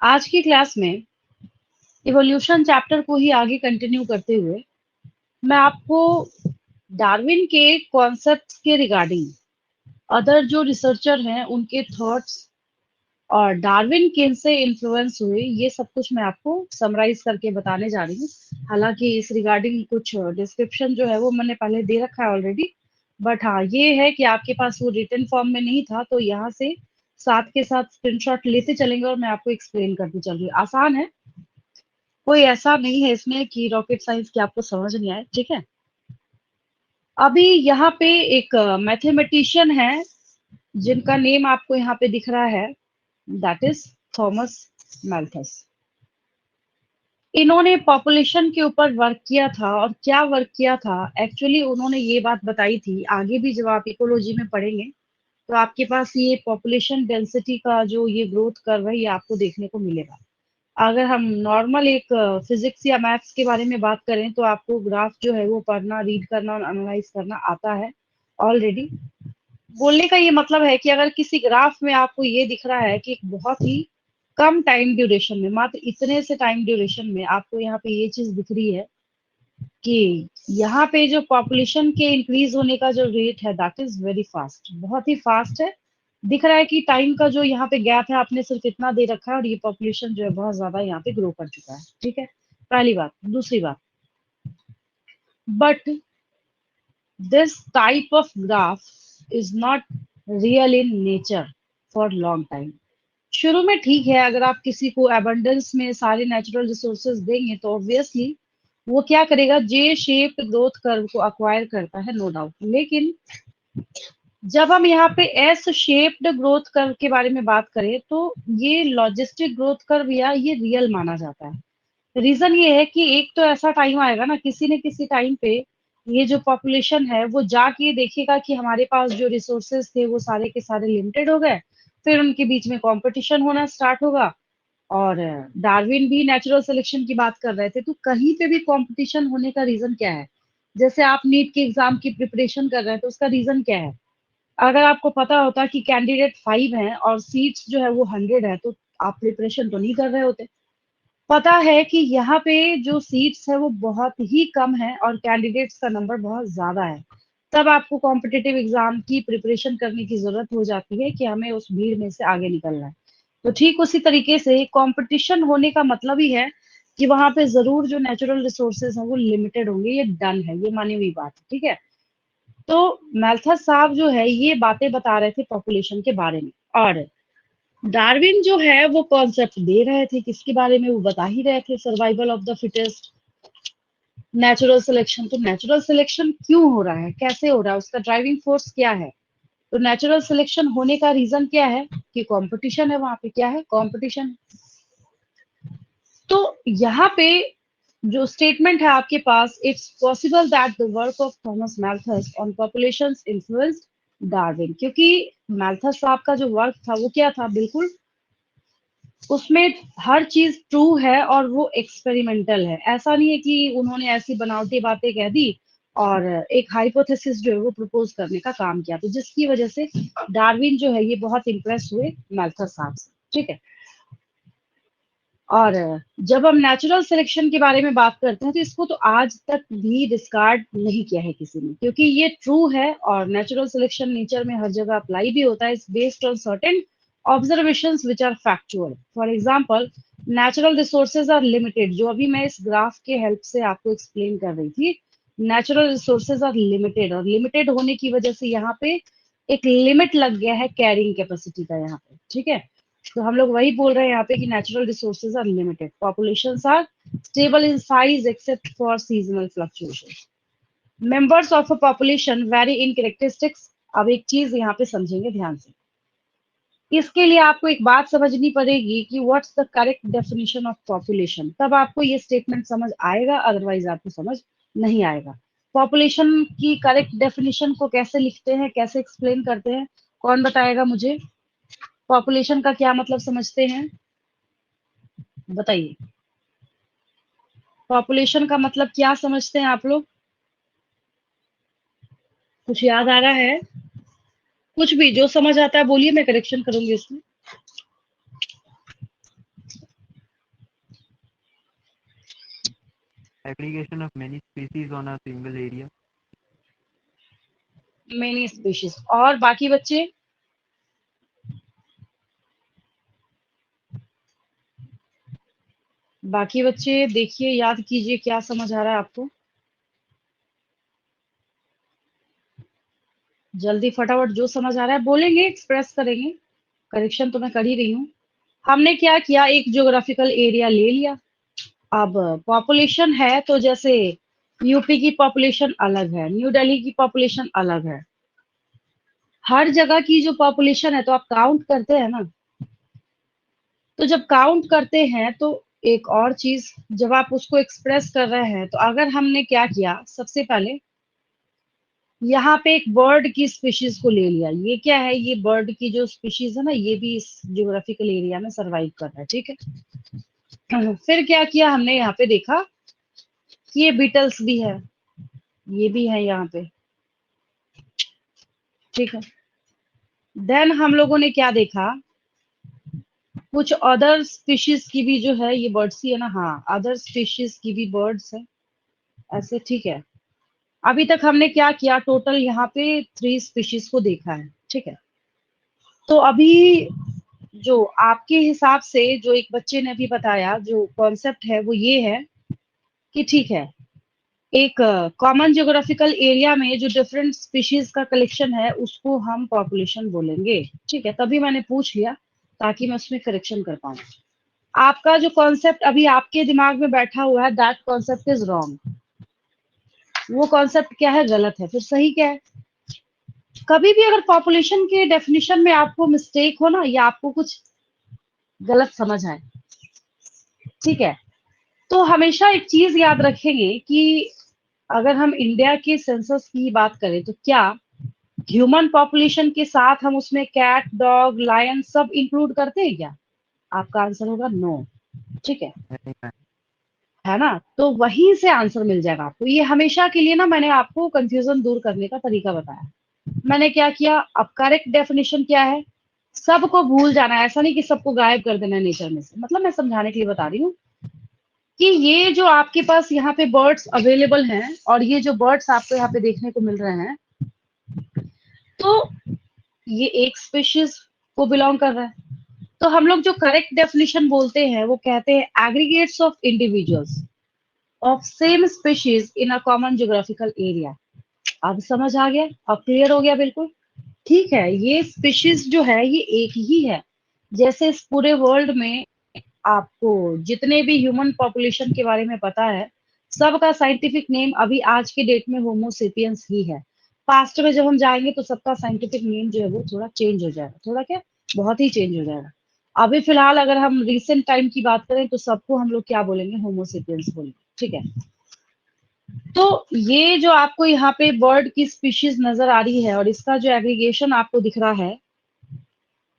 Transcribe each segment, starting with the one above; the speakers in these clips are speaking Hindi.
आज की क्लास में इवोल्यूशन चैप्टर को ही आगे कंटिन्यू करते हुए मैं आपको डार्विन के कॉन्सेप्ट्स के रिगार्डिंग अदर जो रिसर्चर हैं उनके थॉट्स और डार्विन किन से इन्फ्लुएंस हुए ये सब कुछ मैं आपको समराइज करके बताने जा रही हूँ। हालांकि इस रिगार्डिंग कुछ डिस्क्रिप्शन जो है वो मैंने पहले दे रखा है ऑलरेडी, बट हाँ ये है कि आपके पास वो रिटन फॉर्म में नहीं था, तो यहाँ से साथ के साथ स्क्रीनशॉट लेते चलेंगे और मैं आपको एक्सप्लेन करती चल रही हूँ। आसान है, कोई ऐसा नहीं है इसमें कि रॉकेट साइंस की आपको समझ नहीं आए, ठीक है। अभी यहाँ पे एक मैथमेटिशियन है जिनका नेम आपको यहाँ पे दिख रहा है, दैट इज थॉमस मैल्थस। इन्होंने पॉपुलेशन के ऊपर वर्क किया था, और क्या वर्क किया था एक्चुअली उन्होंने ये बात बताई थी। आगे भी जब आप इकोलॉजी में पढ़ेंगे तो आपके पास ये पॉपुलेशन डेंसिटी का जो ये ग्रोथ कर्व है ये आपको देखने को मिलेगा। अगर हम नॉर्मल एक फिजिक्स या मैथ्स के बारे में बात करें तो आपको ग्राफ जो है वो पढ़ना, रीड करना और एनालाइज करना आता है ऑलरेडी। बोलने का ये मतलब है कि अगर किसी ग्राफ में आपको ये दिख रहा है कि एक बहुत ही कम टाइम ड्यूरेशन में, मात्र इतने से टाइम ड्यूरेशन में आपको यहाँ पे ये चीज दिख रही है कि यहाँ पे जो पॉपुलेशन के इंक्रीज होने का जो रेट है दैट इज वेरी फास्ट, बहुत ही फास्ट है। दिख रहा है कि टाइम का जो यहाँ पे गैप है आपने सिर्फ इतना दे रखा है और ये पॉपुलेशन जो है बहुत ज्यादा यहाँ पे ग्रो कर चुका है, ठीक है। पहली बात। दूसरी बात, but this type of graph is not real in nature for long time. शुरू में ठीक है, अगर आप किसी को अबंडेंस में सारे नेचुरल रिसोर्सेज देंगे तो ऑब्वियसली वो क्या करेगा, जे शेप्ड ग्रोथ कर्व को अक्वायर करता है, नो डाउट। लेकिन जब हम यहाँ पे एस शेप्ड ग्रोथ कर्व के बारे में बात करें तो ये लॉजिस्टिक ग्रोथ कर्व या ये रियल माना जाता है। रीजन ये है कि एक तो ऐसा टाइम आएगा ना, किसी न किसी टाइम पे ये जो पॉपुलेशन है वो जाके देखेगा कि हमारे पास जो रिसोर्सेज थे वो सारे के सारे लिमिटेड हो गए, फिर उनके बीच में कंपटीशन होना स्टार्ट होगा। और डार्विन भी नेचुरल सिलेक्शन की बात कर रहे थे, तो कहीं पे भी कंपटीशन होने का रीजन क्या है। जैसे आप नीट के एग्जाम की प्रिपरेशन कर रहे हैं तो उसका रीजन क्या है। अगर आपको पता होता कि कैंडिडेट 5 हैं और सीट्स जो है वो 100 है, तो आप प्रिपरेशन तो नहीं कर रहे होते। पता है कि यहाँ पे जो सीट्स है वो बहुत ही कम है और कैंडिडेट्स का नंबर बहुत ज्यादा है, तब आपको कॉम्पिटिटिव एग्जाम की प्रिपरेशन करने की जरूरत हो जाती है कि हमें उस भीड़ में से आगे निकलना है। तो ठीक उसी तरीके से कंपटीशन होने का मतलब ही है कि वहां पे जरूर जो नेचुरल रिसोर्सेज हैं वो लिमिटेड होंगे, ये डन है, ये मानी हुई बात है, ठीक है। तो मैल्थस साहब जो है ये बातें बता रहे थे पॉपुलेशन के बारे में, और डार्विन जो है वो कॉन्सेप्ट दे रहे थे किसके बारे में, वो बता ही रहे थे, survival of the fittest, natural selection. तो नेचुरल सिलेक्शन क्यों हो रहा है, कैसे हो रहा है, उसका ड्राइविंग फोर्स क्या है। तो नेचुरल सिलेक्शन होने का रीजन क्या है कि कंपटीशन है, वहां पे क्या है, कंपटीशन। तो यहाँ पे जो स्टेटमेंट है आपके पास, it's possible that the work of Thomas Malthus on populations influenced Darwin, क्योंकि मैल्थस साहब का जो वर्क था वो क्या था, बिल्कुल उसमें हर चीज ट्रू है और वो एक्सपेरिमेंटल है। ऐसा नहीं है कि उन्होंने ऐसी बनावटी बातें कह दी और एक हाइपोथेसिस जो है वो प्रपोज करने का काम किया, तो जिसकी वजह से डार्विन जो है ये बहुत इंप्रेस हुए मैल्थस साहब से, ठीक है। और जब हम नेचुरल सिलेक्शन के बारे में बात करते हैं तो इसको तो आज तक भी डिस्कार्ड नहीं किया है किसी ने, क्योंकि ये ट्रू है और नेचुरल सिलेक्शन नेचर में हर जगह अप्लाई भी होता है। It's based on certain observations which are factual. For example, natural resources are limited, जो अभी मैं इस ग्राफ के हेल्प से आपको एक्सप्लेन कर रही थी। नेचुरल रिसोर्सेज आर लिमिटेड, और लिमिटेड होने की वजह से यहाँ पे एक लिमिट लग गया है कैरिंग कैपेसिटी का यहाँ पे, ठीक है। तो हम लोग वही बोल रहे हैं यहाँ पे कि natural resources are limited, populations are stable in size except for seasonal fluctuation, members of a population vary in characteristics. अब एक चीज यहाँ पे समझेंगे ध्यान से, इसके लिए आपको एक बात समझनी पड़ेगी कि what's the correct definition of population, तब आपको ये स्टेटमेंट समझ आएगा, अदरवाइज आपको समझ नहीं आएगा। पॉपुलेशन की करेक्ट डेफिनेशन को कैसे लिखते हैं, कैसे एक्सप्लेन करते हैं, कौन बताएगा मुझे। पॉपुलेशन का क्या मतलब समझते हैं, बताइए। पॉपुलेशन का मतलब क्या समझते हैं आप लोग, कुछ याद आ रहा है, कुछ भी जो समझ आता है बोलिए, मैं करेक्शन करूंगी उसमें। Aggregation of many species on a single area. Many species. और बाकी बच्चे? बाकी बच्चे देखिए, याद कीजिए क्या समझ आ रहा है आपको। जल्दी फटाफट जो समझ आ रहा है बोलेंगे, एक्सप्रेस करेंगे। करेक्शन तो मैं कर ही रही हूँ। हमने क्या किया, एक ज्योग्राफिकल एरिया ले लिया। अब पॉपुलेशन है तो जैसे यूपी की पॉपुलेशन अलग है, न्यू दिल्ली की पॉपुलेशन अलग है, हर जगह की जो पॉपुलेशन है तो आप काउंट करते हैं ना। तो जब काउंट करते हैं तो एक और चीज, जब आप उसको एक्सप्रेस कर रहे हैं तो अगर हमने क्या किया, सबसे पहले यहाँ पे एक बर्ड की स्पीशीज को ले लिया। ये क्या है, ये बर्ड की जो स्पीशीज है ना, ये भी इस ज्योग्राफिकल एरिया में सरवाइव कर रहा है, ठीक है। फिर क्या किया हमने, यहाँ पे देखा कि ये बीटल्स भी है, ये भी है यहाँ पे, ठीक है। देन हम लोगों ने क्या देखा, कुछ अदर स्पीशीज की भी जो है, ये बर्ड्स ही है ना, हाँ, अदर स्पीशीज की भी बर्ड्स है ऐसे, ठीक है। अभी तक हमने क्या किया, टोटल यहाँ पे 3 स्पीशीज को देखा है, ठीक है। तो अभी जो आपके हिसाब से जो एक बच्चे ने अभी बताया, जो कॉन्सेप्ट है वो ये है कि ठीक है, एक कॉमन ज्योग्राफिकल एरिया में जो डिफरेंट स्पीशीज का कलेक्शन है उसको हम पॉपुलेशन बोलेंगे, ठीक है। तभी मैंने पूछ लिया ताकि मैं उसमें करेक्शन कर पाऊँ। आपका जो कॉन्सेप्ट अभी आपके दिमाग में बैठा हुआ है, दैट कॉन्सेप्ट इज रॉन्ग। वो कॉन्सेप्ट क्या है, गलत है। फिर सही क्या है? कभी भी अगर पॉपुलेशन के डेफिनेशन में आपको मिस्टेक हो ना, या आपको कुछ गलत समझ आए, ठीक है, तो हमेशा एक चीज याद रखेंगे कि अगर हम इंडिया के सेंसस की बात करें तो क्या ह्यूमन पॉपुलेशन के साथ हम उसमें कैट, डॉग, लायन सब इंक्लूड करते हैं क्या? आपका आंसर होगा नो, ठीक नहीं मैम। है ना। तो वहीं से आंसर मिल जाएगा आपको। ये हमेशा के लिए ना, मैंने आपको कंफ्यूजन दूर करने का तरीका बताया। मैंने क्या किया, अब करेक्ट डेफिनेशन क्या है, सबको भूल जाना है, ऐसा नहीं कि सबको गायब कर देना है नेचर में से। मतलब मैं समझाने के लिए बता रही हूँ कि ये जो आपके पास यहाँ पे बर्ड्स अवेलेबल हैं और ये जो बर्ड्स आपको यहाँ पे देखने को मिल रहे हैं, तो ये एक स्पीशीज को बिलोंग कर रहा है। तो हम लोग जो करेक्ट डेफिनेशन बोलते हैं वो कहते हैं aggregates of individuals of same species in a common geographical area. अब समझ आ गया, अब क्लियर हो गया बिल्कुल। ठीक है, ये स्पीशीज जो है ये एक ही है। जैसे इस पूरे वर्ल्ड में आपको जितने भी ह्यूमन पॉपुलेशन के बारे में पता है, सबका साइंटिफिक नेम अभी आज के डेट में होमो सेपियंस ही है। पास्ट में जब हम जाएंगे तो सबका साइंटिफिक नेम जो है वो थोड़ा चेंज हो जाएगा, थोड़ा क्या, बहुत ही चेंज हो जाएगा। अभी फिलहाल अगर हम रिसेंट टाइम की बात करें तो सबको हम लोग क्या बोलेंगे, होमो सेपियंस बोलेंगे, ठीक है। तो ये जो आपको यहाँ पे बर्ड की स्पीशीज नजर आ रही है और इसका जो एग्रीगेशन आपको दिख रहा है,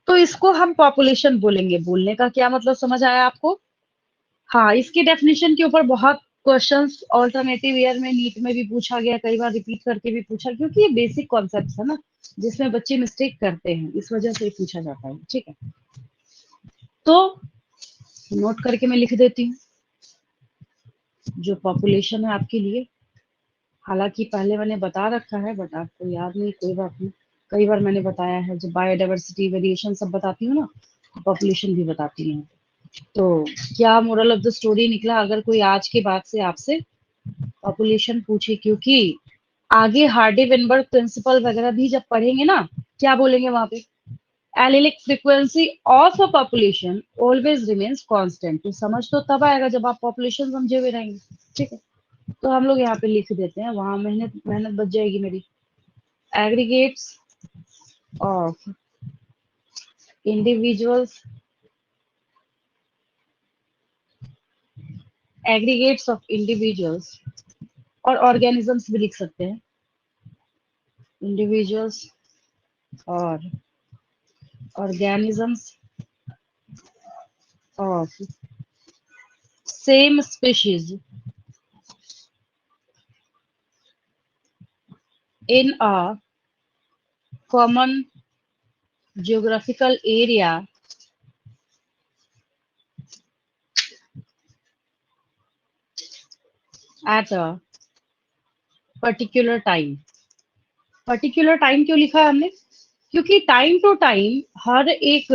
तो इसको हम पॉपुलेशन बोलेंगे। बोलने का क्या मतलब समझ आया आपको? हाँ, इसकी डेफिनेशन के ऊपर बहुत क्वेश्चंस ऑल्टरनेटिव ईयर में, नीट में भी पूछा गया, कई बार रिपीट करके भी पूछा, क्योंकि ये बेसिक कॉन्सेप्ट है ना, जिसमें बच्चे मिस्टेक करते हैं, इस वजह से पूछा जाता है, ठीक है। तो नोट करके मैं लिख देती हूँ जो पॉपुलेशन है आपके लिए। हालांकि पहले मैंने बता रखा है बट आपको याद नहीं, कोई बात नहीं। कई बार मैंने बताया है, जब बायोडाइवर्सिटी, वेरिएशन सब बताती हूँ ना, पॉपुलेशन भी बताती हूँ। तो क्या मोरल ऑफ द स्टोरी निकला, अगर कोई आज के बाद से आपसे पॉपुलेशन पूछे, क्योंकि आगे हार्डी वेनबर्ग प्रिंसिपल वगैरह भी जब पढ़ेंगे ना, क्या बोलेंगे वहां पे, allylic frequency of a population always remains constant. तो समझ तो तब आएगा जब आप पॉपुलेशन समझे हुए रहेंगे, ठीक है। तो हम लोग यहाँ पे लिख देते हैं, वहां मेहनत मेहनत बच जाएगी मेरी। Aggregates of individuals, aggregates of individuals और ऑर्गेनिजम्स भी लिख सकते हैं, इंडिविजुअल्स और organisms of same species in a common geographical area at a particular time. Particular time क्यों लिखा है हमने? क्योंकि टाइम टू टाइम हर एक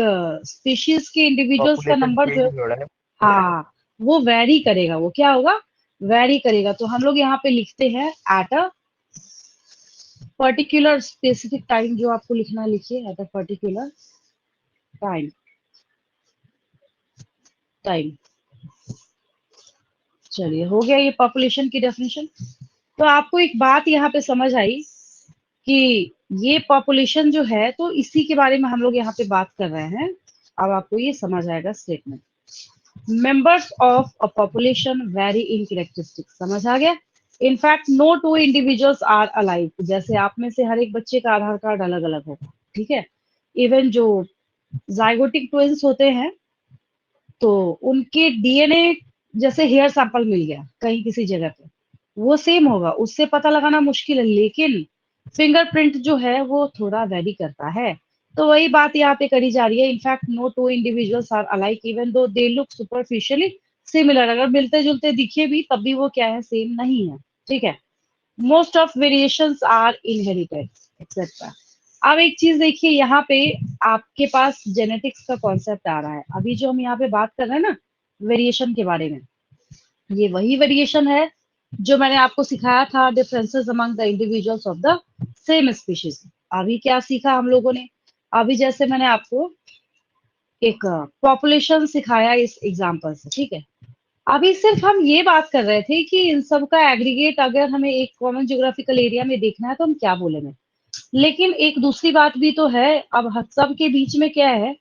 स्पीशीज के इंडिविजुअल्स का पॉपुलेशन नंबर जो चेंज हो रहा है। हाँ वो वैरी करेगा। वो क्या होगा? वैरी करेगा। तो हम लोग यहाँ पे लिखते हैं at a particular specific time. जो आपको लिखना है लिखिए, at a particular time. Time. चलिए, हो गया ये पॉपुलेशन की डेफिनेशन। तो आपको एक बात यहाँ पे समझ आई कि ये पॉपुलेशन जो है, तो इसी के बारे में हम लोग यहाँ पे बात कर रहे हैं। अब आपको ये समझ आएगा statement. Members of a population vary in characteristics. समझ आ गया? In fact no two individuals are alike. जैसे आप में से हर एक बच्चे का आधार कार्ड अलग अलग होगा, ठीक है। इवन जो जाइगोटिक ट्विंस होते हैं, तो उनके डीएनए, जैसे हेयर सैंपल मिल गया कहीं किसी जगह पे, वो सेम होगा, उससे पता लगाना मुश्किल है। लेकिन फिंगरप्रिंट जो है वो थोड़ा वेरी करता है। तो वही बात यहाँ पे करी जा रही है। In fact no two individuals are alike even though they look superficially similar. अगर मिलते जुलते दिखे भी तब भी वो क्या है? सेम नहीं है, ठीक है। Most of variations are inherited etcetera. अब एक चीज देखिए, यहाँ पे आपके पास जेनेटिक्स का कॉन्सेप्ट आ रहा है। अभी जो हम यहाँ पे बात कर रहे हैं ना वेरिएशन के बारे में, ये वही वेरिएशन है जो मैंने आपको सिखाया था, differences among the individuals of the same species. अभी क्या सीखा हम लोगों ने? अभी जैसे मैंने आपको एक पॉपुलेशन सिखाया इस एग्जाम्पल से, ठीक है। अभी सिर्फ हम ये बात कर रहे थे कि इन सब का एग्रीगेट अगर हमें एक कॉमन ज्योग्राफिकल एरिया में देखना है तो हम क्या बोलेंगे। लेकिन एक दूसरी बात भी तो है। अब सब के बीच में क्या है?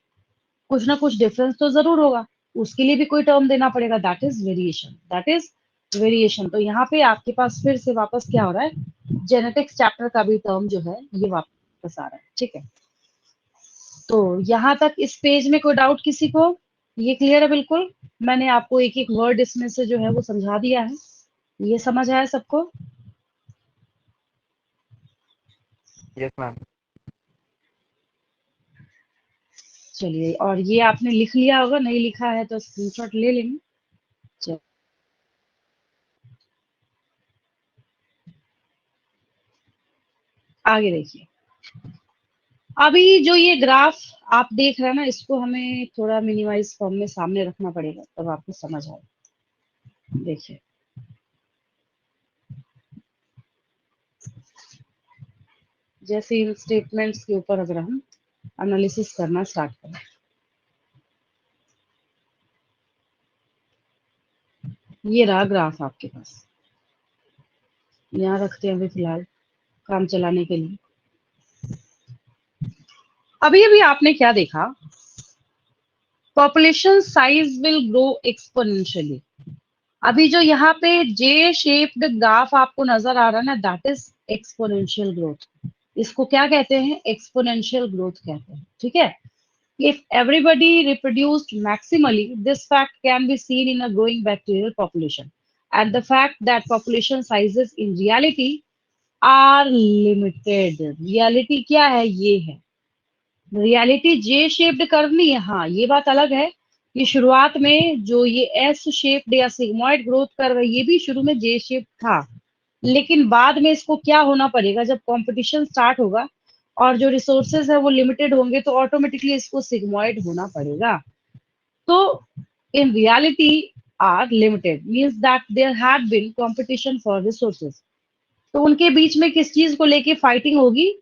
कुछ ना कुछ डिफरेंस तो जरूर होगा। उसके लिए भी कोई टर्म देना पड़ेगा, that is variation. That is variation. तो यहाँ पे आपके पास फिर से वापस क्या हो रहा है? जेनेटिक्स चैप्टर का भी टर्म जो है ये वापस आ रहा है, ठीक है। तो यहाँ तक इस पेज में कोई डाउट किसी को? ये क्लियर है बिल्कुल? मैंने आपको एक एक वर्ड इसमें से जो है वो समझा दिया है। ये समझ आया सबको? Yes ma'am. चलिए, और ये आपने लिख लिया होगा, नहीं लिखा है तो स्क्रीनशॉट ले लेंगे। चलिए, आगे देखिए। अभी जो ये ग्राफ आप देख रहे हैं ना, इसको हमें थोड़ा मिनिमाइज फॉर्म में सामने रखना पड़ेगा, तब आपको समझ आए। देखिए, जैसे इन स्टेटमेंट्स के ऊपर अगर हम एनालिसिस करना स्टार्ट करें, ये रहा ग्राफ आपके पास। यहाँ रखते हैं अभी फिलहाल काम चलाने के लिए। अभी अभी आपने क्या देखा? Population size will grow exponentially. अभी जो यहाँ पे जे शेप्ड ग्राफ आपको नजर आ रहा है ना, दैट इज एक्सपोनेंशियल ग्रोथ। इसको क्या कहते हैं? एक्सपोनेंशियल ग्रोथ कहते हैं, ठीक है। If everybody reproduced maximally, this fact can be seen in a growing bacterial population. And the fact that population sizes in reality are limited. Reality क्या है? ये है रियलिटी जे शेप्ड करनी है। हाँ, ये बात अलग है कि शुरुआत में जो ये एस शेप्ड या सिग्मॉइड ग्रोथ कर रहा है, ये भी शुरू में जे शेप था। लेकिन बाद में इसको क्या होना पड़ेगा? जब कंपटीशन स्टार्ट होगा और जो रिसोर्सेज है वो लिमिटेड होंगे, तो ऑटोमेटिकली इसको सिग्मॉइड होना पड़ेगा। तो in reality are limited means that there had been competition for resources. तो उनके बीच में किस चीज को लेके फाइटिंग होगी?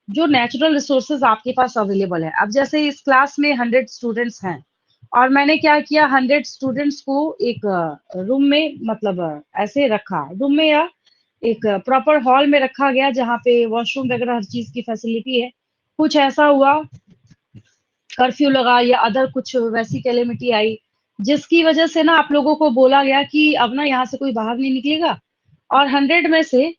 जो नेचुरल रिसोर्सेज आपके पास अवेलेबल है। अब जैसे इस क्लास में 100 स्टूडेंट्स हैं, और मैंने क्या किया? 100 स्टूडेंट्स को एक रूम में, मतलब ऐसे रखा रूम में, या एक प्रॉपर हॉल में रखा गया जहाँ पे वॉशरूम वगैरह हर चीज की फैसिलिटी है। कुछ ऐसा हुआ, कर्फ्यू लगा या अदर कुछ वैसी कैलेमिटी आई, जिसकी वजह से ना आप लोगों को बोला गया कि अब ना यहाँ से कोई बाहर नहीं निकलेगा। और 100 में से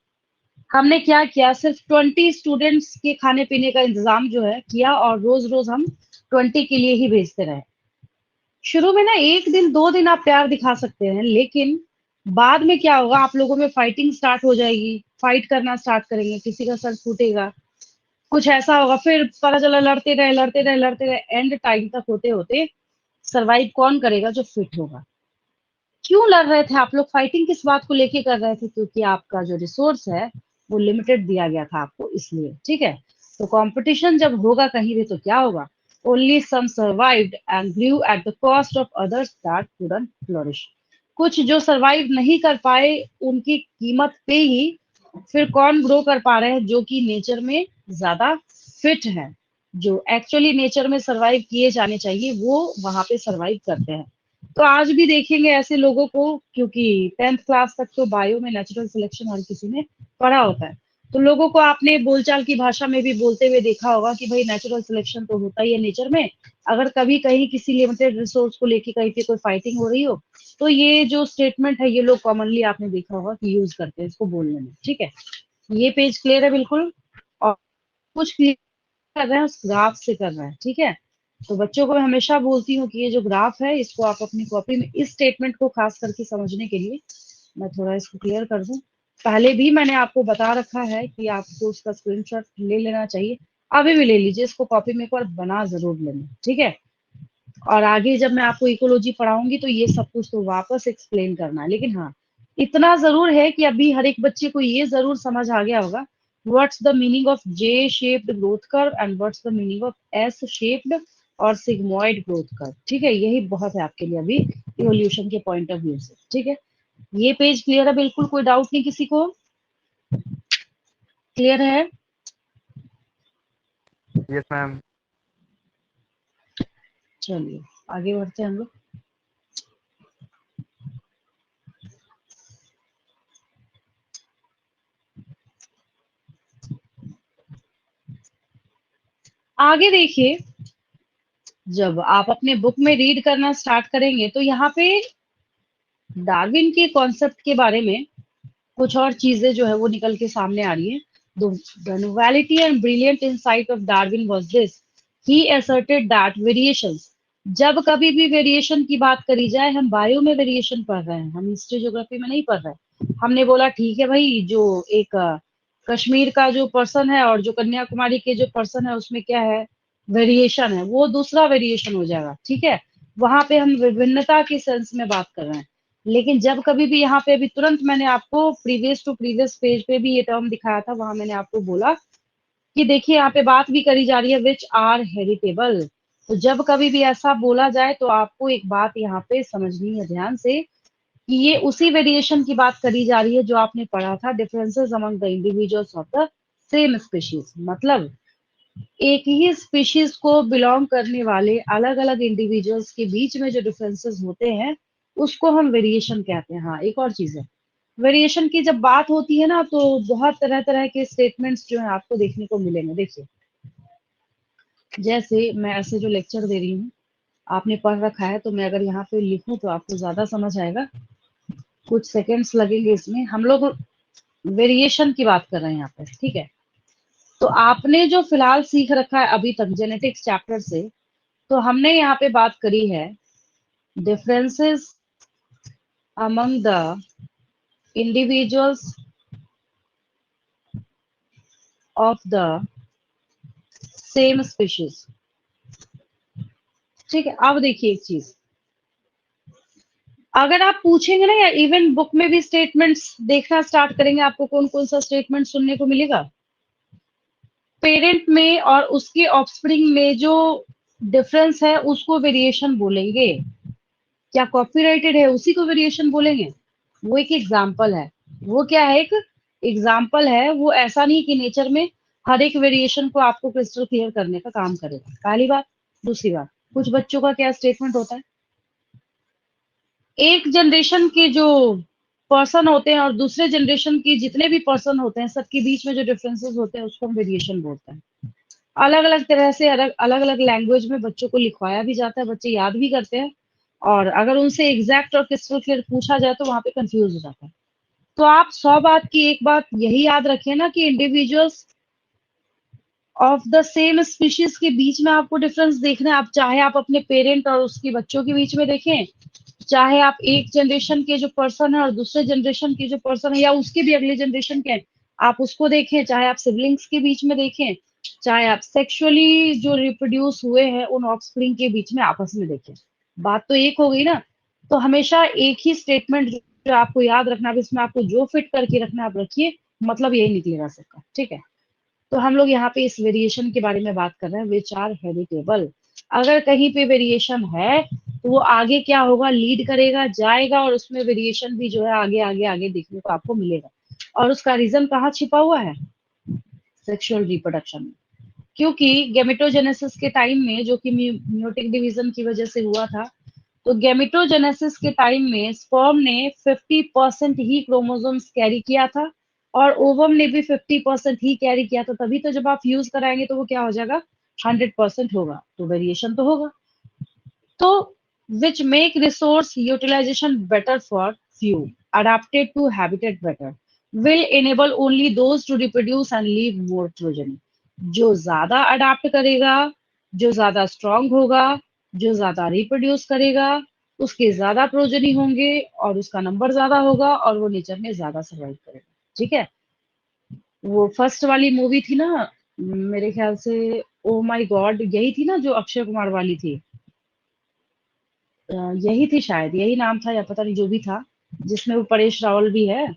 हमने क्या किया? सिर्फ 20 स्टूडेंट्स के खाने पीने का इंतजाम जो है किया, और रोज रोज हम 20 के लिए ही भेजते रहे। शुरू में ना एक दिन दो दिन आप प्यार दिखा सकते हैं, लेकिन बाद में क्या होगा? आप लोगों में फाइटिंग स्टार्ट हो जाएगी, फाइट करना स्टार्ट करेंगे, किसी का सर फूटेगा, कुछ ऐसा होगा। फिर पता चला लड़ते रहे लड़ते रहे लड़ते रहे, एंड टाइम तक होते होते सरवाइव कौन करेगा? जो फिट होगा। क्यों लड़ रहे थे आप लोग? फाइटिंग किस बात को लेके कर रहे थे? क्योंकि आपका जो रिसोर्स है वो लिमिटेड दिया गया था आपको, इसलिए। ठीक है, तो कंपटीशन जब होगा कहीं भी तो क्या होगा? Only some survived and grew at the cost of others that couldn't flourish. कुछ जो सरवाइव नहीं कर पाए उनकी कीमत पे ही फिर कौन ग्रो कर पा रहे हैं, जो कि नेचर में ज्यादा फिट है, जो एक्चुअली नेचर में सरवाइव किए जाने चाहिए वो वहां पे सरवाइव करते हैं। तो आज भी देखेंगे ऐसे लोगों को, क्योंकि 10th क्लास तक तो बायो में नेचुरल सिलेक्शन हर किसी ने पढ़ा होता है, तो लोगों को आपने बोलचाल की भाषा में भी बोलते हुए देखा होगा कि भाई नेचुरल सिलेक्शन तो होता ही है नेचर में। अगर कभी कहीं किसी लिमिटेड रिसोर्स को लेके कहीं पे कोई फाइटिंग हो रही हो, तो ये जो स्टेटमेंट है ये लोग कॉमनली आपने देखा होगा कि यूज करते हैं इसको बोलने में। ठीक है, ये पेज क्लियर है बिल्कुल? और कुछ क्लियर कर रहे हैं उस ग्राफ से कर रहे हैं। ठीक है, तो बच्चों को मैं हमेशा बोलती हूँ कि ये जो ग्राफ है इसको आप अपनी कॉपी में, इस स्टेटमेंट को खास करके समझने के लिए मैं थोड़ा इसको क्लियर कर दूं। पहले भी मैंने आपको बता रखा है कि आपको उसका स्क्रीनशॉट ले लेना चाहिए, अभी भी ले लीजिए, इसको कॉपी में एक बार बना जरूर लेना। ठीक है, और आगे जब मैं आपको इकोलॉजी पढ़ाऊंगी तो ये सब कुछ तो वापस एक्सप्लेन करना है। लेकिन हाँ, इतना जरूर है कि अभी हर एक बच्चे को ये जरूर समझ आ गया होगा what's the meaning of J shaped growth curve and what's the meaning of S shaped और सिग्मोइड ग्रोथ कर्व। ठीक है, यही बहुत है आपके लिए अभी इवोल्यूशन के पॉइंट ऑफ व्यू से। ठीक है, ये पेज क्लियर है बिल्कुल? कोई डाउट नहीं किसी को? क्लियर है? Yes ma'am. चलिए आगे बढ़ते हैं हम लोग। आगे देखिए, जब आप अपने बुक में रीड करना स्टार्ट करेंगे तो यहाँ पे डार्विन के कॉन्सेप्ट के बारे में कुछ और चीजें जो है वो निकल के सामने आ रही है। The novelty and brilliant insight of Darwin was this. He asserted that variations, जब कभी भी वेरिएशन की बात करी जाए, हम बायो में वेरिएशन पढ़ रहे हैं, हम हिस्ट्री ज्योग्राफी में नहीं पढ़ रहे हैं। हमने बोला ठीक है भाई, जो एक कश्मीर का जो पर्सन है और जो कन्याकुमारी के जो पर्सन है उसमें क्या है, वेरिएशन है, वो दूसरा वेरिएशन हो जाएगा। ठीक है, वहां पे हम विभिन्नता के सेंस में बात कर रहे हैं। लेकिन जब कभी भी यहाँ पे, अभी तुरंत मैंने आपको प्रीवियस टू प्रीवियस पेज पे भी ये टर्म दिखाया था, वहां मैंने आपको बोला कि देखिए यहाँ पे बात भी करी जा रही है विच आर हेरिटेबल। तो जब कभी भी ऐसा बोला जाए तो आपको एक बात यहाँ पे समझनी है ध्यान से, कि ये उसी वेरिएशन की बात करी जा रही है जो आपने पढ़ा था, differences among the individuals of the same species. मतलब एक ही स्पीशीज को बिलोंग करने वाले अलग अलग इंडिविजुअल्स के बीच में जो डिफरेंसेस होते हैं उसको हम वेरिएशन कहते हैं। हाँ, एक और चीज है, वेरिएशन की जब बात होती है ना तो बहुत तरह तरह के स्टेटमेंट्स जो है आपको देखने को मिलेंगे। देखिए, जैसे मैं ऐसे जो लेक्चर दे रही हूँ, आपने पढ़ रखा है, तो मैं अगर यहाँ पे लिखूं तो आपको ज्यादा समझ आएगा। कुछ सेकेंड्स लगेंगे इसमें। हम लोग वेरिएशन की बात कर रहे हैं यहाँ पे। ठीक है, तो आपने जो फिलहाल सीख रखा है अभी तक जेनेटिक्स चैप्टर से, तो हमने यहाँ पे बात करी है differences among the individuals of the same species. ठीक है, अब देखिए एक चीज, अगर आप पूछेंगे ना, या इवन बुक में भी स्टेटमेंट्स देखना स्टार्ट करेंगे, आपको कौन कौन सा स्टेटमेंट सुनने को मिलेगा? पेरेंट में और उसके ऑफस्प्रिंग में जो डिफरेंस है उसको वेरिएशन बोलेंगे। क्या कॉपीराइटेड है उसी को वेरिएशन बोलेंगे? वो एक एग्जाम्पल है। वो क्या है? एक एग्जाम्पल है। वो ऐसा नहीं कि नेचर में हर एक वेरिएशन को आपको क्रिस्टल क्लियर करने का काम करेगा, पहली बात। दूसरी बात, कुछ बच्चों का क्या स्टेटमेंट होता है, एक जनरेशन के जो पर्सन होते हैं और दूसरे जनरेशन के जितने भी पर्सन होते हैं सबके बीच में जो डिफरेंसेस होते हैं उसको हम वेरिएशन बोलते हैं। अलग अलग तरह से अलग अलग लैंग्वेज में बच्चों को लिखवाया भी जाता है, बच्चे याद भी करते हैं, और अगर उनसे एग्जैक्ट और क्रिस्टल क्लियर पूछा जाए तो वहां पे कंफ्यूज हो जाता है। तो आप 100 बात की एक बात यही याद रखें ना, कि individuals of the same species के बीच में आपको डिफरेंस देखना है। आप चाहे आप अपने पेरेंट और उसके बच्चों के बीच में देखें, चाहे आप एक जनरेशन के जो पर्सन है और दूसरे जनरेशन के जो पर्सन है या उसके भी अगले जनरेशन के हैं, आप उसको देखें, चाहे आप सिबलिंग्स के बीच में देखें, चाहे आप सेक्सुअली जो रिप्रोड्यूस हुए हैं उन ऑफस्प्रिंग के बीच में आपस में देखें, बात तो एक हो गई ना। तो हमेशा एक ही स्टेटमेंट जो आपको याद रखना है, इसमें आपको जो फिट करके रखना है आप रखिए, मतलब यही निकलेगा सबका, ठीक है। तो हम लोग यहाँ पे इस वेरिएशन के बारे में बात कर रहे हैं, विच आर हेरिटेबल। अगर कहीं पे वेरिएशन है तो वो आगे क्या होगा, लीड करेगा, जाएगा, और उसमें वेरिएशन भी जो है आगे आगे आगे देखने को आपको मिलेगा। और उसका रीजन कहाँ छिपा हुआ है, सेक्सुअल रिप्रोडक्शन में। क्योंकि गेमेटोजेनेसिस के टाइम में, जो कि म्यूटिक डिवीजन की वजह से हुआ था, तो गेमेटोजेनेसिस के टाइम में स्पर्म ने 50% ही क्रोमोसोम्स कैरी किया था, और ओवम ने भी 50% ही कैरी किया था। तभी तो जब आप यूज कराएंगे तो वो क्या हो जाएगा, 100% होगा, तो वेरिएशन तो होगा। तो which make resource utilization better for few, adapted to habitat better, will enable only those to reproduce and leave more progeny। जो ज्यादा अडाप्ट करेगा, जो ज्यादा स्ट्रांग होगा, जो ज्यादा रिप्रोड्यूस करेगा, उसके ज्यादा प्रोजनी होंगे, और उसका नंबर ज्यादा होगा, और वो नेचर में ज्यादा सर्वाइव करेगा, ठीक है। वो फर्स्ट वाली मूवी थी ना, मेरे ख्याल से, ओ माय गॉड, यही थी ना जो अक्षय कुमार वाली थी। यही थी शायद, यही नाम था, या पता नहीं, जो भी था, जिसमें वो परेश रावल भी है।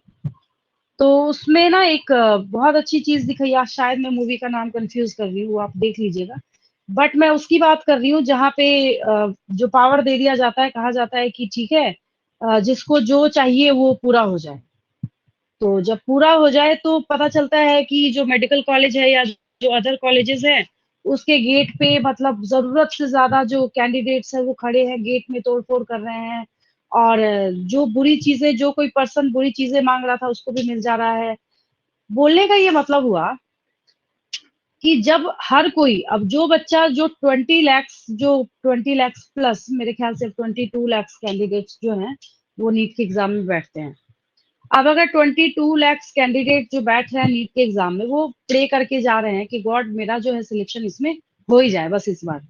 तो उसमें ना एक बहुत अच्छी चीज दिखाई, या शायद मैं मूवी का नाम कंफ्यूज कर रही हूँ, वो आप देख लीजिएगा। बट मैं उसकी बात कर रही हूँ जहाँ पे जो पावर दे दिया जाता है, कहा जाता है कि ठीक है, जिसको जो चाहिए वो पूरा हो जाए। तो जब पूरा हो जाए तो पता चलता है कि जो मेडिकल कॉलेज है या जो अदर कॉलेजेस है, उसके गेट पे मतलब जरूरत से ज्यादा जो कैंडिडेट्स है वो खड़े हैं, गेट में तोड़फोड़ कर रहे हैं। और जो बुरी चीजें, जो कोई पर्सन बुरी चीजें मांग रहा था उसको भी मिल जा रहा है। बोलने का ये मतलब हुआ कि जब हर कोई, अब जो बच्चा जो 20 lakhs, जो 20 lakhs प्लस, मेरे ख्याल से 22 lakhs कैंडिडेट्स जो हैं वो नीट के एग्जाम में बैठते हैं। अब अगर 22 lakhs कैंडिडेट जो बैठ रहे हैं नीट के एग्जाम में, वो प्रे करके जा रहे हैं कि गॉड मेरा जो है सिलेक्शन इसमें हो ही जाए बस इस बार,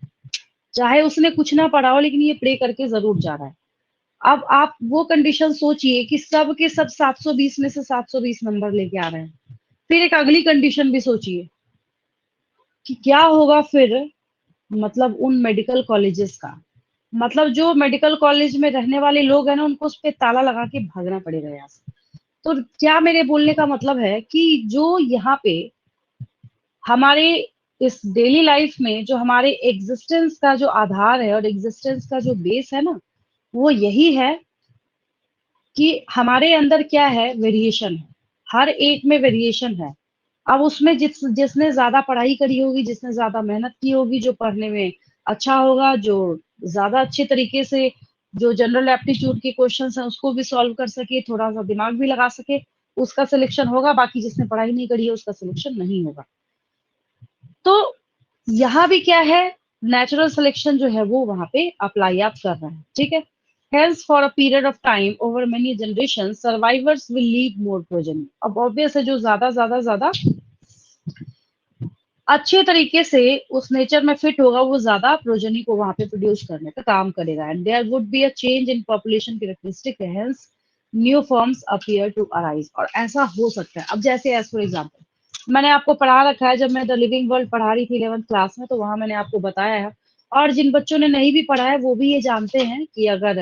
चाहे उसने कुछ ना पढ़ा हो, लेकिन ये प्रे करके जरूर जा रहा है। अब आप वो कंडीशन सोचिए कि सब के सब 720 में से 720 नंबर लेके आ रहे हैं। फिर एक अगली कंडीशन भी सोचिए कि क्या होगा फिर, मतलब उन मेडिकल कॉलेजेस का, मतलब जो मेडिकल कॉलेज में रहने वाले लोग हैं ना, उनको उस पे ताला लगा के भागना पड़ेगा यहाँ से। तो क्या मेरे बोलने का मतलब है कि जो यहाँ पे हमारे इस डेली लाइफ में जो हमारे एग्जिस्टेंस का जो आधार है और एग्जिस्टेंस का जो बेस है ना, वो यही है कि हमारे अंदर क्या है, वेरिएशन है। हर एक में वेरिएशन है। अब उसमें जिसने ज्यादा पढ़ाई करी होगी, जिसने ज्यादा मेहनत की होगी, जो पढ़ने में अच्छा होगा, जो ज्यादा अच्छे तरीके से जो जनरल एप्टीट्यूड के क्वेश्चंस हैं उसको भी सॉल्व कर सके, थोड़ा सा दिमाग भी लगा सके, उसका सिलेक्शन होगा। बाकी जिसने पढ़ाई नहीं करी है उसका सिलेक्शन नहीं होगा। तो यहाँ भी क्या है, नेचुरल सिलेक्शन जो है वो वहां पे अप्लाई आप कर रहे हैं, ठीक है। Hence, for a period of time over many generations, survivors will leave more progeny। अब ऑब्वियस है, जो ज्यादा ज्यादा ज्यादा अच्छे तरीके से उस नेचर में फिट होगा, वो ज्यादा प्रोजनी को वहां पे प्रोड्यूस करने का काम करेगा। And there would be a change in population characteristic, hence new forms appear to arise. और ऐसा हो सकता है, अब जैसे एज फॉर एग्जाम्पल मैंने आपको पढ़ा रखा है, जब मैं द लिविंग वर्ल्ड पढ़ा रही थी 11th क्लास में, तो वहां मैंने आपको बताया है। और जिन बच्चों ने नहीं भी पढ़ा है वो भी ये जानते हैं कि अगर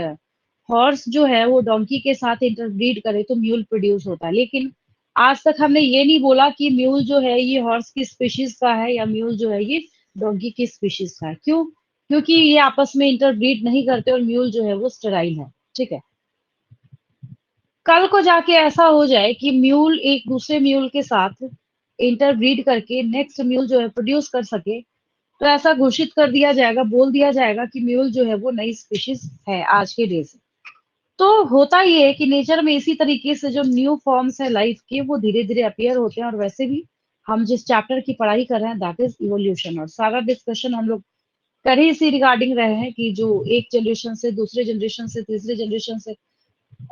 हॉर्स जो है वो डोंकी के साथ इंटरब्रीड करे तो म्यूल प्रोड्यूस होता है। लेकिन आज तक हमने ये नहीं बोला कि म्यूल जो है ये हॉर्स की स्पीशीज का है, या म्यूल जो है ये डोंकी की स्पीशीज का है। क्यों? क्योंकि ये आपस में इंटरब्रीड नहीं करते, और म्यूल जो है वो स्टेराइल है, ठीक है। कल को जाके ऐसा हो जाए कि म्यूल एक दूसरे म्यूल के साथ इंटरब्रीड करके नेक्स्ट म्यूल जो है प्रोड्यूस कर सके, तो ऐसा घोषित कर दिया जाएगा, बोल दिया जाएगा कि म्यूल जो है वो नई स्पीशीज है आज के डे से। तो होता ये है कि नेचर में इसी तरीके से जो न्यू फॉर्म्स है लाइफ के, वो धीरे धीरे अपीयर होते हैं। और वैसे भी हम जिस चैप्टर की पढ़ाई कर रहे हैं दैट इज इवोल्यूशन, और सारा डिस्कशन हम लोग कर ही इसी रिगार्डिंग रहे हैं कि जो एक जनरेशन से दूसरे जनरेशन से तीसरे जनरेशन से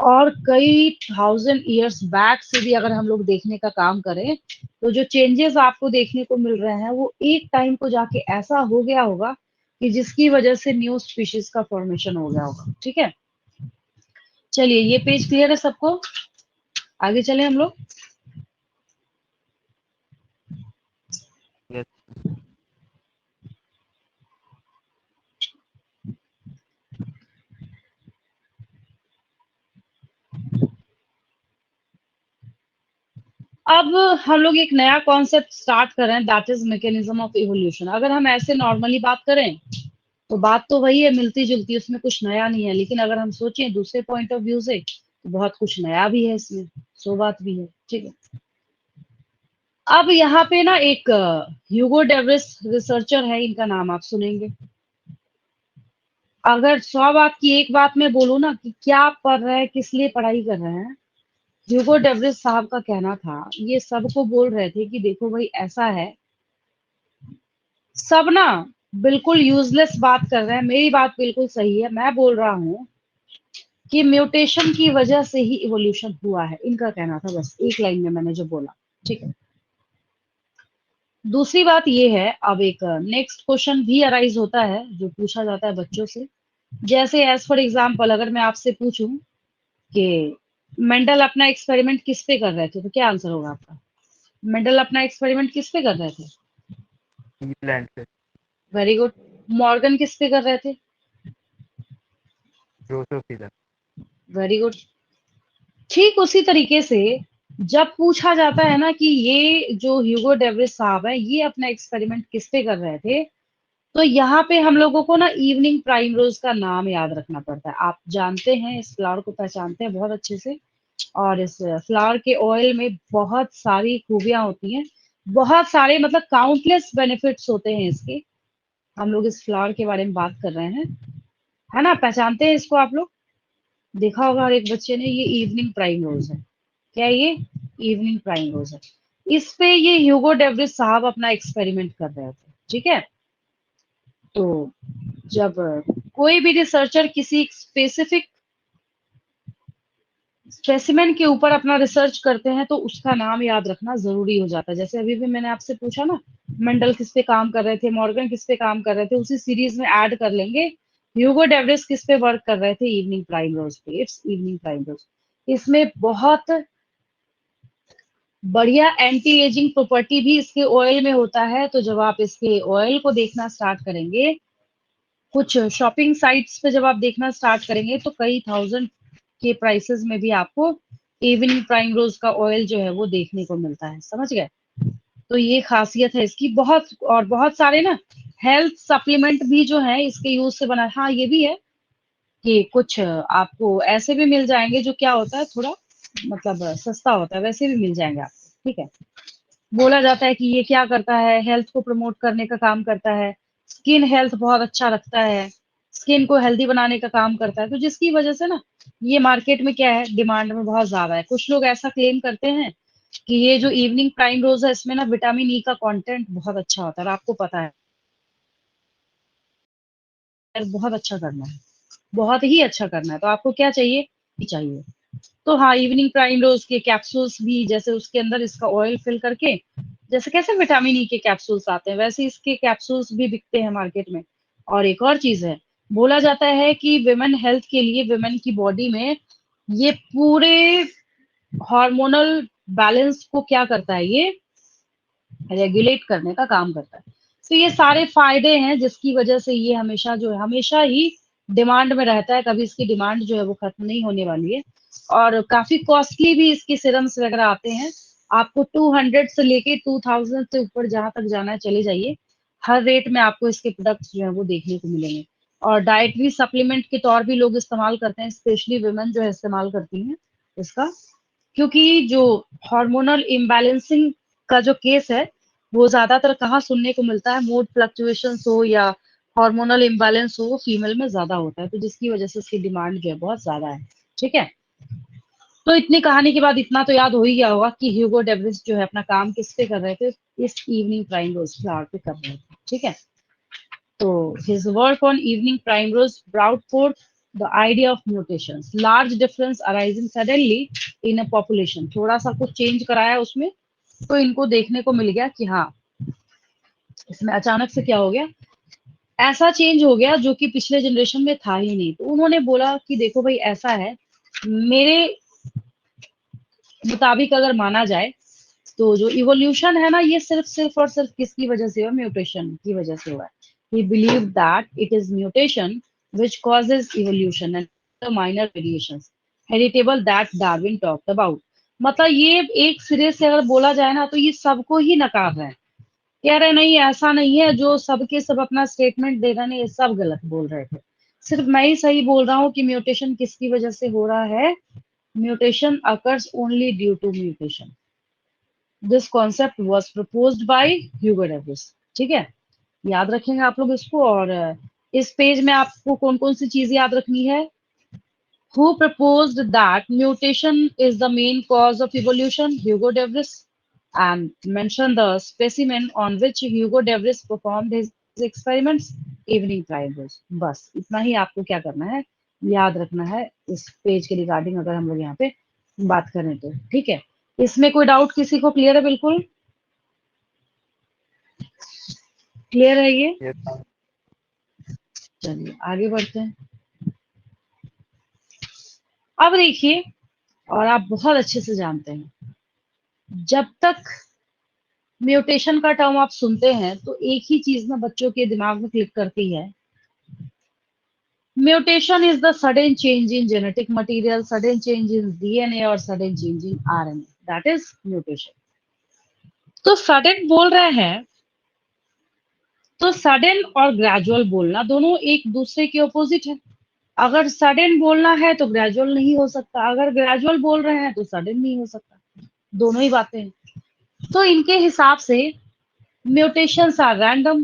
और कई 1000 years बैक से भी अगर हम लोग देखने का काम करें, तो जो चेंजेस आपको देखने को मिल रहे हैं वो एक टाइम को जाके ऐसा हो गया होगा कि जिसकी वजह से न्यू स्पीशीज का फॉर्मेशन हो गया होगा, ठीक है। चलिए, ये पेज क्लियर है सबको, आगे चले हम लोग। Yes. अब हम लोग एक नया कॉन्सेप्ट स्टार्ट कर रहे हैं, that is mechanism of evolution. अगर हम ऐसे नॉर्मली बात करें तो बात तो वही है, मिलती जुलती, उसमें कुछ नया नहीं है। लेकिन अगर हम सोचें दूसरे पॉइंट ऑफ व्यू से तो बहुत कुछ नया भी है इसमें, सो बात भी है। ठीक है, अब यहाँ पे ना एक ह्यूगो डेविस रिसर्चर है, इनका नाम आप सुनेंगे। अगर 100 बात की एक बात मैं बोलूँ ना कि क्या पढ़ रहे हैं, किस लिए पढ़ाई कर रहे हैं, ह्यूगो डेविस साहब का कहना था, ये सबको बोल रहे थे कि देखो भाई ऐसा है, सब ना बिल्कुल यूजलेस बात कर रहे हैं, मेरी बात बिल्कुल सही है, मैं बोल रहा हूँ कि म्यूटेशन की वजह से ही इवोल्यूशन हुआ है, इनका कहना था, बस एक लाइन में मैंने जो बोला। ठीक है, दूसरी बात ये है, अब एक नेक्स्ट क्वेश्चन भी अराइज होता है जो पूछा जाता है बच्चों से। जैसे एज फॉर एग्जाम्पल अगर मैं आपसे पूछूं कि मेंडल अपना एक्सपेरिमेंट किस पे कर रहे थे, तो क्या आंसर होगा आपका? मेंडल अपना एक्सपेरिमेंट किस पे कर रहे थे? न्यूजीलैंड से। Very good. मॉर्गन किस पे कर रहे थे? ड्रोसोफिला। Very good. ठीक उसी तरीके से जब पूछा जाता है ना कि ये जो ह्यूगो डेविस साहब है ये अपना एक्सपेरिमेंट किस पे कर रहे थे, तो यहाँ पे हम लोगों को ना इवनिंग प्राइम रोज का नाम याद रखना पड़ता है। आप जानते हैं, इस फ्लावर को पहचानते हैं बहुत अच्छे से, और इस फ्लावर के ऑयल में बहुत सारी खूबियां होती हैं, बहुत सारे मतलब काउंटलेस बेनिफिट्स होते हैं इसके। हम लोग इस फ्लावर के बारे में बात कर रहे हैं, है ना? पहचानते हैं इसको आप लोग? देखा होगा हर एक बच्चे ने, ये इवनिंग प्राइम रोज है। क्या है ये? इवनिंग प्राइम रोज है। इस पे ये ह्यूगो डेविस साहब अपना एक्सपेरिमेंट कर रहे थे। ठीक है, तो जब कोई भी रिसर्चर किसी स्पेसिफिक स्पेसिमेन के ऊपर अपना रिसर्च करते हैं तो उसका नाम याद रखना जरूरी हो जाता है। जैसे अभी भी मैंने आपसे पूछा ना, मेंडल किस पे काम कर रहे थे, मॉर्गन किस पे काम कर रहे थे, उसी सीरीज में ऐड कर लेंगे ह्यूगो डेविस किस पे वर्क कर रहे थे, इवनिंग प्राइम रोज पे। इट्स इवनिंग प्राइम रोज। इसमें बहुत बढ़िया एंटी एजिंग प्रॉपर्टी भी इसके ऑयल में होता है। तो जब आप इसके ऑयल को देखना स्टार्ट करेंगे, कुछ शॉपिंग साइट्स पे जब आप देखना स्टार्ट करेंगे तो कई थाउजेंड के प्राइसेस में भी आपको इवनिंग प्राइम रोज का ऑयल जो है वो देखने को मिलता है। समझ गए? तो ये खासियत है इसकी। बहुत और बहुत सारे ना हेल्थ सप्लीमेंट भी जो है इसके यूज से बना। हाँ ये भी है कि कुछ आपको ऐसे भी मिल जाएंगे जो क्या होता है, थोड़ा मतलब सस्ता होता है, वैसे भी मिल जाएंगे आपको। ठीक है, बोला जाता है कि ये क्या करता है, हेल्थ को प्रमोट करने का काम करता है, स्किन हेल्थ बहुत अच्छा रखता है, स्किन को हेल्दी बनाने का काम करता है। तो जिसकी वजह से ना ये मार्केट में क्या है, डिमांड में बहुत ज्यादा है। कुछ लोग ऐसा क्लेम करते हैं कि ये जो इवनिंग प्राइम रोज है इसमें ना विटामिन ई का कंटेंट बहुत अच्छा होता है, और आपको पता है बहुत अच्छा करना है, बहुत ही अच्छा करना है, तो आपको क्या चाहिए? चाहिए। तो हाँ, इवनिंग प्राइम रोज के कैप्सूल्स भी, जैसे उसके अंदर इसका ऑयल फिल करके, जैसे कैसे विटामिन ई के कैप्सूल्स आते हैं वैसे इसके कैप्सूल्स भी बिकते हैं मार्केट में। और एक और चीज है, बोला जाता है कि विमेन हेल्थ के लिए, विमेन की बॉडी में ये पूरे हार्मोनल बैलेंस को क्या करता है, ये रेगुलेट करने का काम करता है। तो ये सारे फायदे हैं जिसकी वजह से ये हमेशा जो है, हमेशा ही डिमांड में रहता है। कभी इसकी डिमांड जो है वो खत्म नहीं होने वाली है। और काफी कॉस्टली भी इसके सिरम्स वगैरह आते हैं। आपको 200 से लेके 2000 से ऊपर जहां तक जाना है चले जाइए, हर रेट में आपको इसके प्रोडक्ट्स जो है वो देखने को मिलेंगे। और डाइटरी सप्लीमेंट के तौर भी लोग इस्तेमाल करते हैं, स्पेशली वुमेन जो है इस्तेमाल करती हैं इसका। क्योंकि जो हार्मोनल इम्बैलेंसिंग का जो केस है वो ज्यादातर कहाँ सुनने को मिलता है, मूड फ्लक्चुएशंस हो या हार्मोनल इम्बैलेंस हो, वो फीमेल में ज्यादा होता है। तो जिसकी वजह से इसकी डिमांड जो है बहुत ज्यादा है। ठीक है, तो इतनी कहानी के बाद इतना तो याद हो ही गया होगा कि ह्यूगो डेविस जो है अपना काम किस पे कर रहे थे, इस इवनिंग प्राइम रोज फ्लावर पे कर रहे थे। ठीक है, तो his work on evening primrose brought forth the idea of mutations, large difference arising suddenly in a population। थोड़ा सा कुछ चेंज कराया उसमें, तो इनको देखने को मिल गया कि हाँ इसमें अचानक से क्या हो गया, ऐसा चेंज हो गया जो कि पिछले जनरेशन में था ही नहीं। तो उन्होंने बोला कि देखो भाई ऐसा है, मेरे मुताबिक अगर माना जाए तो जो इवोल्यूशन है ना ये सिर्फ सिर्फ और सिर्फ किसकी वजह से हुआ, म्यूटेशन की वजह से हुआ है। ही believe that it is mutation which causes evolution and the minor variations heritable that Darwin talked about। मतलब ये एक सिरे से अगर बोला जाए ना तो ये सबको ही नकार रहे हैं, कह रहे नहीं ऐसा नहीं है, जो सबके सब अपना स्टेटमेंट दे रहे हैं ये सब गलत बोल रहे थे, सिर्फ मैं ही सही बोल रहा हूँ कि म्यूटेशन किसकी वजह से हो रहा है। Mutation occurs only due to mutation. This concept was proposed by Hugo de Vries. ठीक है, याद रखेंगे आप लोग इसको। और इस पेज में आपको कौन कौन सी चीज याद रखनी है। Who proposed that mutation is the main cause of evolution? Hugo de Vries. And mention the specimen on which Hugo de Vries performed his experiments. Evening primrose. बस इतना ही आपको क्या करना है, याद रखना है इस पेज के रिगार्डिंग, अगर हम लोग यहाँ पे बात करें तो। ठीक है, इसमें कोई डाउट किसी को? क्लियर है बिल्कुल? क्लियर है ये? Yes ma'am. चलिए आगे बढ़ते हैं। अब देखिए, और आप बहुत अच्छे से जानते हैं, जब तक म्यूटेशन का टर्म आप सुनते हैं तो एक ही चीज ना बच्चों के दिमाग में क्लिक करती है। Mutation is the sudden change in genetic material, sudden change in DNA और sudden change in RNA, that is mutation. तो सडन बोल रहे हैं, तो सडन और ग्रेजुअल बोलना दोनों एक दूसरे के ऑपोजिट है। अगर सडन बोलना है तो ग्रेजुअल नहीं हो सकता, अगर ग्रेजुअल बोल रहे हैं तो सडन नहीं हो सकता, दोनों ही बातें हैं। तो इनके हिसाब से म्यूटेशंस आर रैंडम।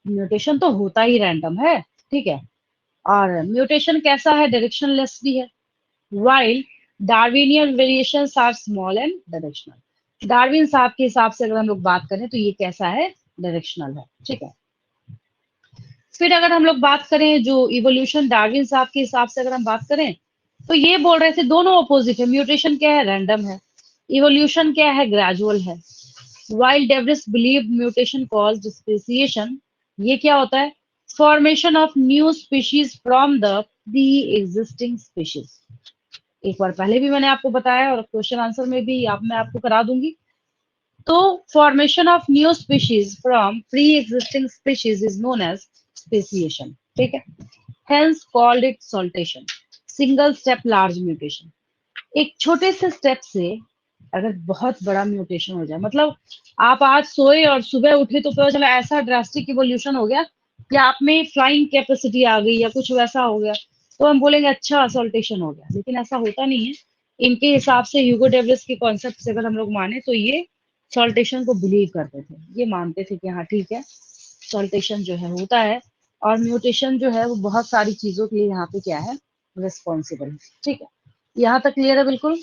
म्यूटेशन तो होता ही रैंडम है, ठीक है। और म्यूटेशन कैसा है? डायरेक्शनलेस भी है। While Darwinian variations are small and directional. Darwin साहब के हिसाब से अगर हम लोग बात करें तो ये कैसा है? डायरेक्शनल है, ठीक है। फिर अगर हम लोग बात करें जो इवोल्यूशन डार्विन साहब के हिसाब से अगर हम बात करें तो ये बोल रहे थे दोनों ऑपोजिट है। म्यूटेशन क्या है? रैंडम है। इवोल्यूशन क्या है? ग्रेजुअल है। While Davis believe mutation caused speciation, ये क्या होता है? Formation of new species from the pre existing species. एक बार पहले भी मैंने आपको बताया और क्वेश्चन आंसर में भी मैं आपको करा दूंगी। तो formation of new species from pre existing species is known as speciation, ठीक है। Hence called it saltation. Single step large mutation, एक छोटे से स्टेप से अगर बहुत बड़ा म्यूटेशन हो जाए, मतलब आप आज सोए और सुबह उठे तो पता चला ऐसा ड्रास्टिक इवोल्यूशन हो गया कि आप में फ्लाइंग कैपेसिटी आ गई या कुछ वैसा हो गया, तो हम बोलेंगे अच्छा असोल्टेशन हो गया, लेकिन ऐसा होता नहीं है। इनके हिसाब से ह्यूगो डेविस के कॉन्सेप्ट से अगर हम लोग माने तो ये सॉल्टेशन को बिलीव करते थे, ये मानते थे कि हाँ ठीक है सॉल्टेशन जो है होता है, और म्यूटेशन जो है वो बहुत सारी चीजों के लिए यहाँ पे क्या है? रिस्पॉन्सिबल है, ठीक है। यहाँ तक क्लियर है बिल्कुल?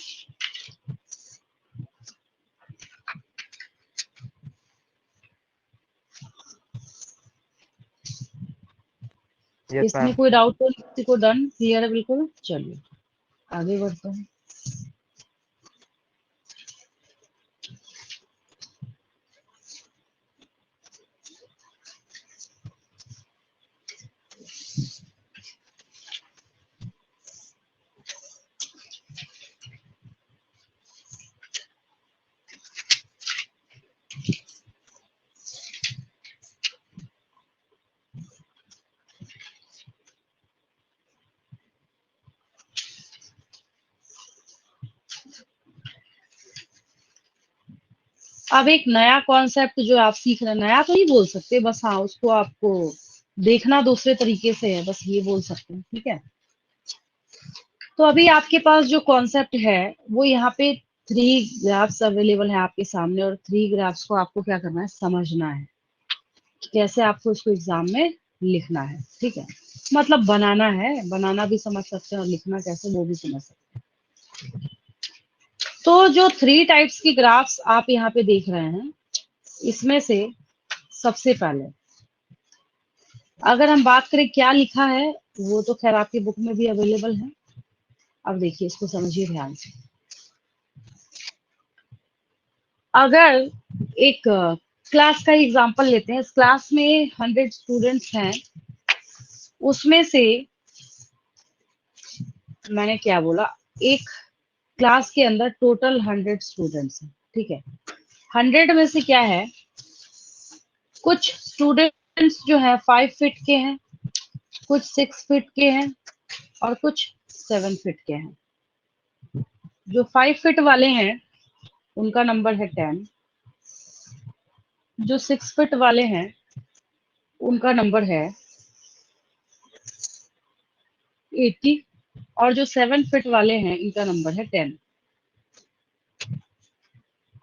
यस इसमें मैम। कोई डाउट तो नहीं किसी को? डन, क्लियर है बिल्कुल? चलिए आगे बढ़ते हैं। अब एक नया कॉन्सेप्ट जो आप सीख रहे हैं, नया तो नहीं बोल सकते, बस हाँ उसको आपको देखना दूसरे तरीके से है, बस ये बोल सकते हैं, ठीक है। तो अभी आपके पास जो कॉन्सेप्ट है वो यहाँ पे थ्री ग्राफ्स अवेलेबल है आपके सामने, और थ्री ग्राफ्स को आपको क्या करना है? समझना है कि कैसे आपको इसको एग्जाम में लिखना है, ठीक है। मतलब बनाना है, बनाना भी समझ सकते हैं और लिखना कैसे वो भी समझ सकते हैं। तो जो थ्री टाइप्स की ग्राफ्स आप यहाँ पे देख रहे हैं, इसमें से सबसे पहले अगर हम बात करें क्या लिखा है, वो तो खैर आपकी बुक में भी अवेलेबल है। अब देखिए इसको समझिए ध्यान से। अगर एक क्लास का एग्जांपल लेते हैं, इस क्लास में 100 स्टूडेंट्स हैं, उसमें से मैंने क्या बोला, एक क्लास के अंदर टोटल 100 स्टूडेंट्स हैं, ठीक है। 100 में से क्या है, कुछ स्टूडेंट्स जो है 5 फीट के हैं, कुछ 6 फीट के हैं और कुछ 7 फीट के हैं। जो 5 फीट वाले हैं उनका नंबर है 10, जो 6 फीट वाले हैं उनका नंबर है 80, और जो 7 फीट वाले हैं इनका नंबर है 10।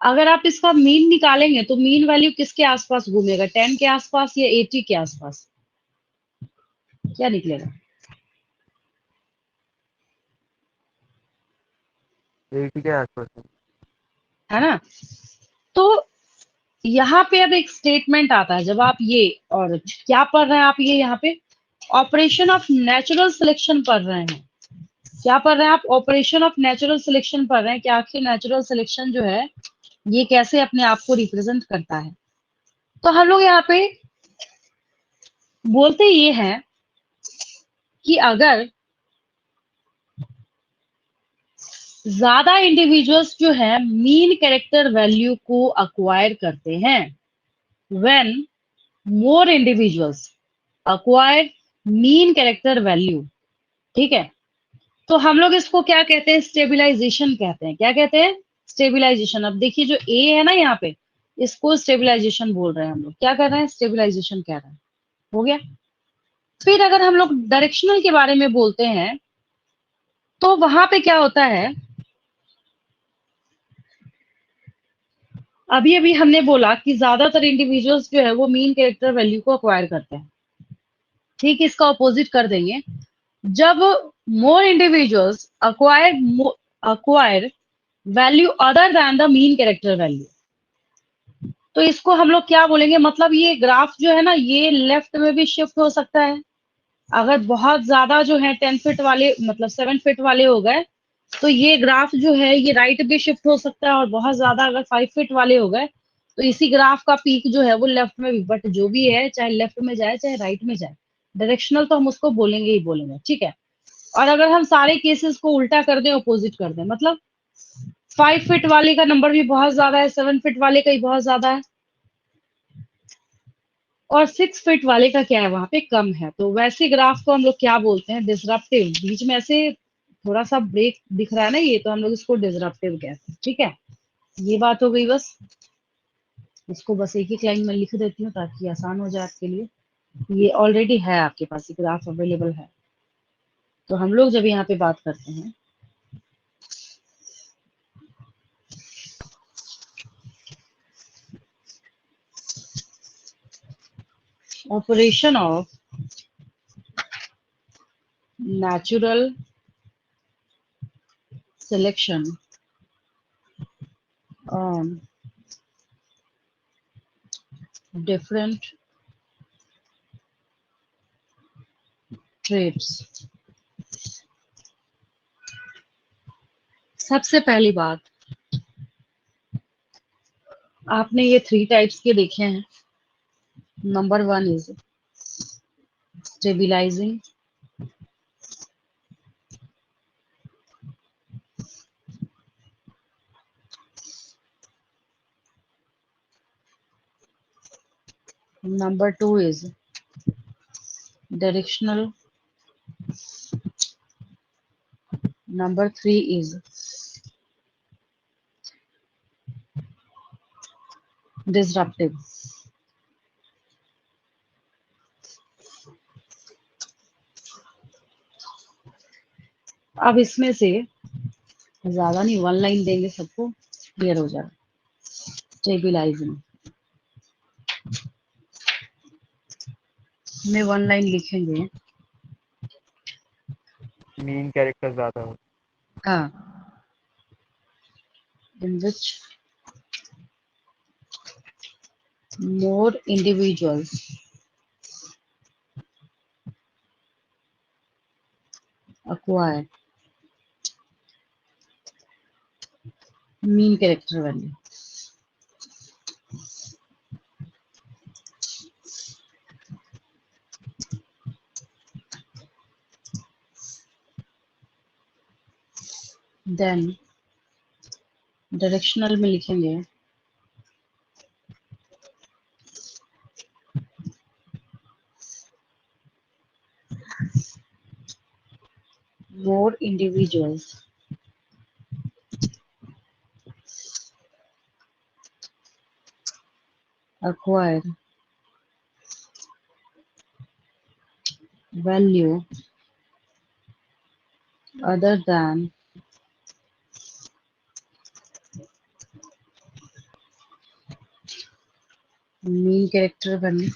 अगर आप इसका मीन निकालेंगे तो मीन वैल्यू किसके आसपास घूमेगा, 10 के आसपास या 80 के आसपास, क्या निकलेगा? 80 के आसपास है। है ना? तो यहाँ पे अब एक स्टेटमेंट आता है, जब आप ये और क्या पढ़ रहे हैं आप, ये यहाँ पे ऑपरेशन ऑफ नेचुरल सिलेक्शन पढ़ रहे हैं। क्या पढ़ रहे हैं आप? ऑपरेशन ऑफ नेचुरल सिलेक्शन पढ़ रहे हैं कि आखिर नेचुरल सिलेक्शन जो है ये कैसे अपने आप को रिप्रेजेंट करता है। तो हम लोग यहाँ पे बोलते ये हैं कि अगर ज्यादा इंडिविजुअल्स जो है मीन कैरेक्टर वैल्यू को अक्वायर करते हैं, when more individuals acquire mean character value, ठीक है, तो हम लोग इसको क्या कहते हैं? स्टेबिलाईजेशन कहते हैं। क्या कहते हैं? स्टेबिलाईजेशन। अब देखिए जो ए है ना यहाँ पे, इसको स्टेबिलाईजेशन बोल रहे हैं हम लोग। क्या कर रहे हैं? स्टेबिलाईजेशन कह रहे हैं। हो गया। फिर अगर हम लोग डायरेक्शनल के बारे में बोलते हैं तो वहां पे क्या होता है, अभी अभी हमने बोला कि ज्यादातर इंडिविजुअल्स जो है वो मीन कैरेक्टर वैल्यू को अक्वायर करते हैं। ठीक, इसका ऑपोजिट कर देंगे। जब more individuals acquire value other than the mean character value, तो इसको हम लोग क्या बोलेंगे? मतलब ये ग्राफ जो है ना ये लेफ्ट में भी शिफ्ट हो सकता है। अगर बहुत ज्यादा जो है 10 फीट वाले मतलब 7 फीट वाले हो गए तो ये ग्राफ जो है ये राइट भी शिफ्ट हो सकता है, और बहुत ज्यादा अगर 5 फीट वाले हो गए तो इसी ग्राफ का पीक जो है वो लेफ्ट में भी, बट जो भी है चाहे लेफ्ट में जाए चाहे राइट में जाए, डायरेक्शनल तो हम उसको बोलेंगे ही बोलेंगे। ठीक है। और अगर हम सारे केसेस को उल्टा कर दें, अपोजिट कर दें, मतलब 5 फीट वाले का नंबर भी बहुत ज्यादा है, 7 फीट वाले का ही बहुत ज्यादा है, और 6 फीट वाले का क्या है वहां पे कम है, तो वैसे ग्राफ को हम लोग क्या बोलते हैं? डिसरप्टिव। बीच में ऐसे थोड़ा सा ब्रेक दिख रहा है ना ये, तो हम लोग इसको डिसरप्टिव कहते हैं। ठीक है, ये बात हो गई। बस इसको बस एक एक लाइन में लिख देती हूँ ताकि आसान हो जाए आपके लिए। ये ऑलरेडी है आपके पास, ये ग्राफ अवेलेबल है। तो हम लोग जब यहाँ पे बात करते हैं operation of natural selection on different traits, सबसे पहली बात, आपने ये 3 टाइप्स के देखे हैं। Number 1 is stabilising, number 2 is directional, number 3 is disruptive। अब इसमें से ज्यादा नहीं, 1 लाइन देंगे, सबको क्लियर हो जाएगा। स्टेबिलाईजिंग में 1 लाइन लिखेंगे। मीन कैरेक्टर ज्यादा हो। हाँ, in which more individuals acquire mean character value। Then directional में लिखेंगे more individuals acquire value other than main character value.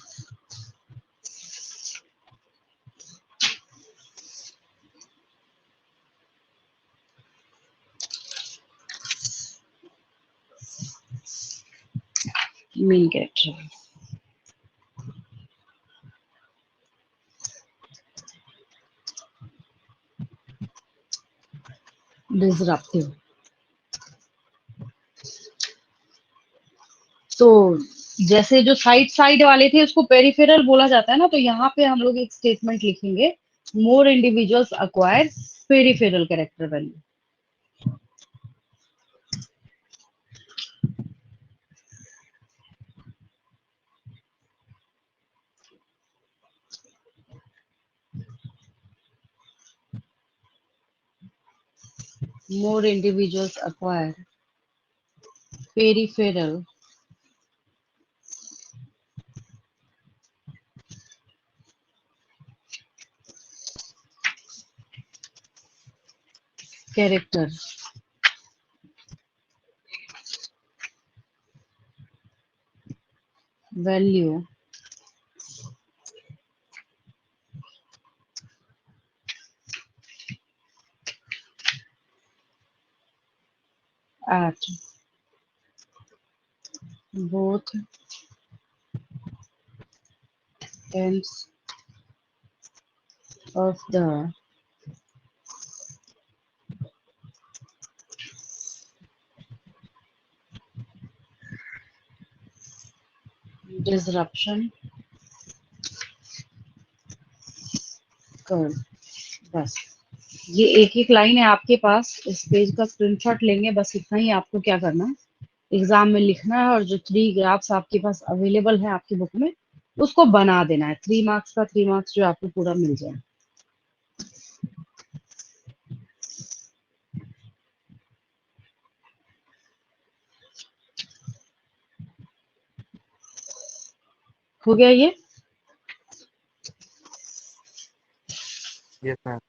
Main character. Disruptive. तो जैसे जो साइड साइड वाले थे उसको पेरिफेरल बोला जाता है ना, तो यहाँ पे हम लोग एक स्टेटमेंट लिखेंगे, more individuals acquire peripheral character value. More individuals acquire peripheral character value at both ends of the disruption curve. बस ये एक एक लाइन है आपके पास, इस पेज का स्क्रीनशॉट लेंगे, बस इतना ही आपको क्या करना है, एग्जाम में लिखना है, और जो 3 ग्राफ्स आपके पास अवेलेबल है आपकी बुक में उसको बना देना है. 3 मार्क्स का 3 मार्क्स जो आपको पूरा मिल जाए. हो गया ये? Yes ma'am.